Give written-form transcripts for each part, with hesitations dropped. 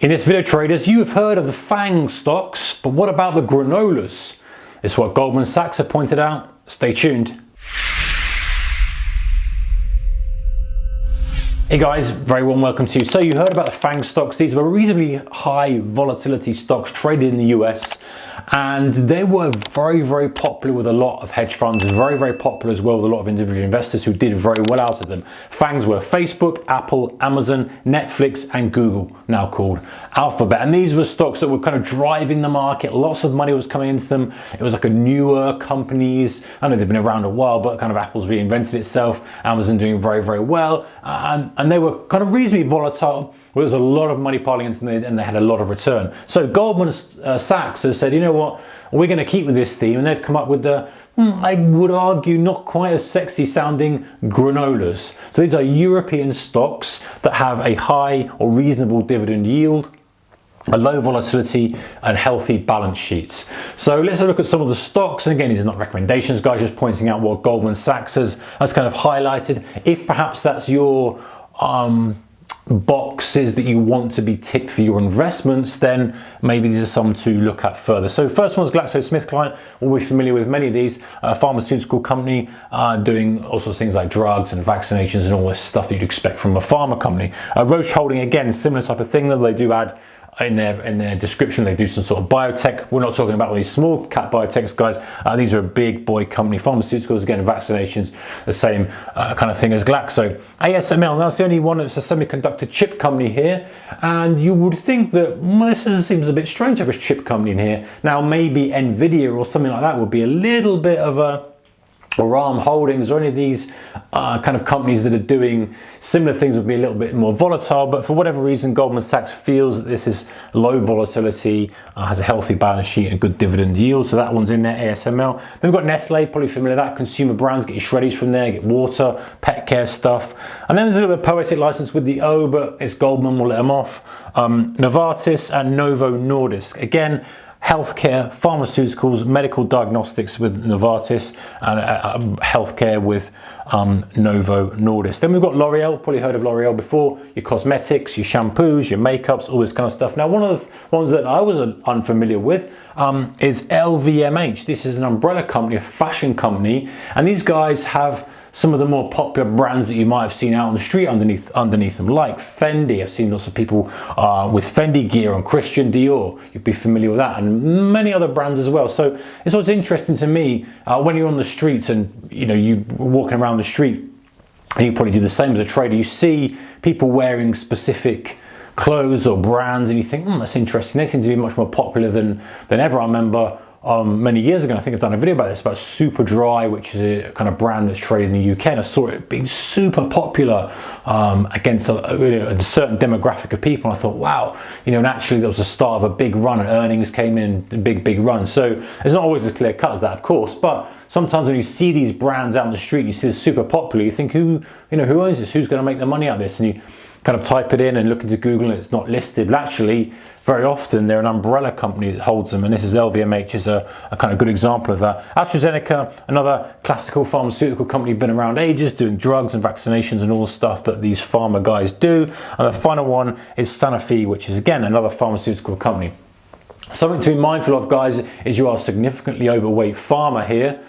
In this video, traders, you have heard of the FANG stocks, but what about the granolas? It's what Goldman Sachs have pointed out. Stay tuned. Hey guys, very warm welcome to you. So you heard about the FANG stocks. These were reasonably high volatility stocks traded in the US, and they were very popular with a lot of hedge funds, very popular as well with a lot of individual investors who did very well out of them. FANGs were Facebook, Apple, Amazon, Netflix, and Google, now called Alphabet. And these were stocks that were kind of driving the market. Lots of money was coming into them. It was like a newer companies. I know they've been around a while, but kind of Apple's reinvented itself. Amazon doing very well, and they were kind of reasonably volatile. There was a lot of money piling into them and they had a lot of return. So Goldman Sachs has said, you know what, we're going to keep with this theme, and they've come up with the, I would argue, not quite as sexy sounding granolas. So these are European stocks that have a high or reasonable dividend yield, a low volatility, and healthy balance sheets. So let's have a look at some of the stocks. And again, these are not recommendations, guys, just pointing out what Goldman Sachs has kind of highlighted. If perhaps that's your boxes that you want to be ticked for your investments, then maybe these are some to look at further. So first one is GlaxoSmithKline. We'll be familiar with many of these. Pharmaceutical company doing all sorts of things like drugs and vaccinations and all this stuff that you'd expect from a pharma company. Roche holding, again, similar type of thing, that they do add in their description, they do some sort of biotech. We're not talking about all these small cap biotechs, guys. These are a big boy company. Pharmaceuticals, again, vaccinations, the same kind of thing as Glaxo. ASML, now it's the only one that's a semiconductor chip company here, and you would think that, well, this seems a bit strange to have a chip company in here. Now maybe Nvidia or something like that would be a little bit of a, or ARM Holdings, or any of these kind of companies that are doing similar things would be a little bit more volatile. But for whatever reason, Goldman Sachs feels that this is low volatility, has a healthy balance sheet and good dividend yield. So that one's in there, ASML. Then we've got Nestle, probably familiar with that. Consumer brands, get your shreddies from there, get water, Petcare stuff. And then there's a little bit of poetic license with the O, but it's Goldman, we'll let them off. Novartis and Novo Nordisk. Again, healthcare, pharmaceuticals, medical diagnostics with Novartis, and healthcare with Novo Nordisk. Then we've got L'Oreal, probably heard of L'Oreal before, your cosmetics, your shampoos, your makeups, all this kind of stuff. Now, one of the ones that I was unfamiliar with is LVMH. This is an umbrella company, a fashion company, and these guys have some of the more popular brands that you might have seen out on the street underneath them, like Fendi. I've seen lots of people with Fendi gear on, Christian Dior. You'd be familiar with that, and many other brands as well. So it's what's interesting to me when you're on the streets and you're walking around the street, and you probably do the same as a trader. You see people wearing specific clothes or brands, and you think, that's interesting. They seem to be much more popular than ever. I remember many years ago, I think I've done a video about this, about Super Dry, which is a kind of brand that's traded in the UK, and I saw it being super popular against a certain demographic of people. And I thought, wow, and actually that was the start of a big run, and earnings came in a big run. So it's not always as clear cut as that, of course, but sometimes when you see these brands out on the street, you see it's super popular, you think, who owns this? Who's going to make the money out of this? And you kind of type it in and look into Google and it's not listed. But actually, very often they're an umbrella company that holds them, and this is LVMH is a kind of good example of that. AstraZeneca, another classical pharmaceutical company, been around ages, doing drugs and vaccinations and all the stuff that these pharma guys do. And the final one is Sanofi, which is again another pharmaceutical company. Something to be mindful of, guys, is you are significantly overweight pharma here,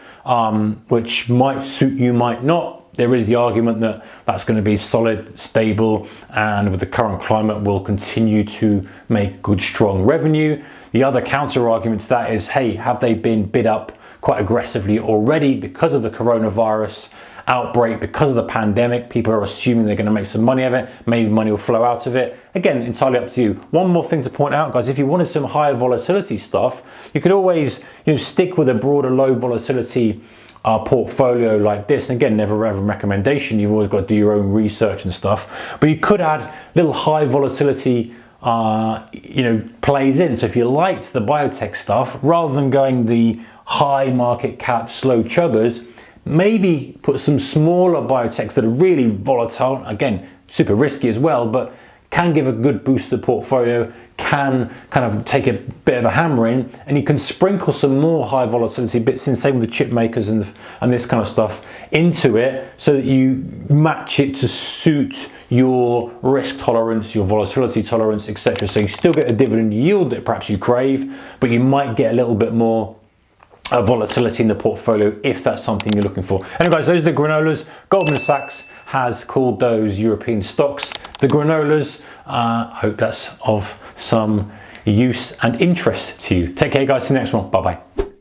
which might suit you, might not. There is the argument that that's going to be solid, stable, and with the current climate will continue to make good, strong revenue. The other counter argument to that is, hey, have they been bid up quite aggressively already because of the coronavirus outbreak, because of the pandemic? People are assuming they're going to make some money of it. Maybe money will flow out of it. Again, entirely up to you. One more thing to point out, guys, if you wanted some higher volatility stuff, you could always stick with a broader low volatility portfolio like this. And again, never ever a recommendation. You've always got to do your own research and stuff. But you could add little high volatility plays in. So if you liked the biotech stuff, rather than going the high market cap slow chuggers, maybe put some smaller biotechs that are really volatile, again super risky as well, but can give a good boost to the portfolio, can can kind of take a bit of a hammering, and you can sprinkle some more high volatility bits in, same with the chip makers and this kind of stuff, into it, so that you match it to suit your risk tolerance, your volatility tolerance, etc. So you still get a dividend yield that perhaps you crave, but you might get a little bit more volatility in the portfolio if that's something you're looking for. Anyway guys, those are the granolas. Goldman Sachs has called those European stocks the granolas. Hope that's of some use and interest to you. Take care guys, see you next one. Bye bye.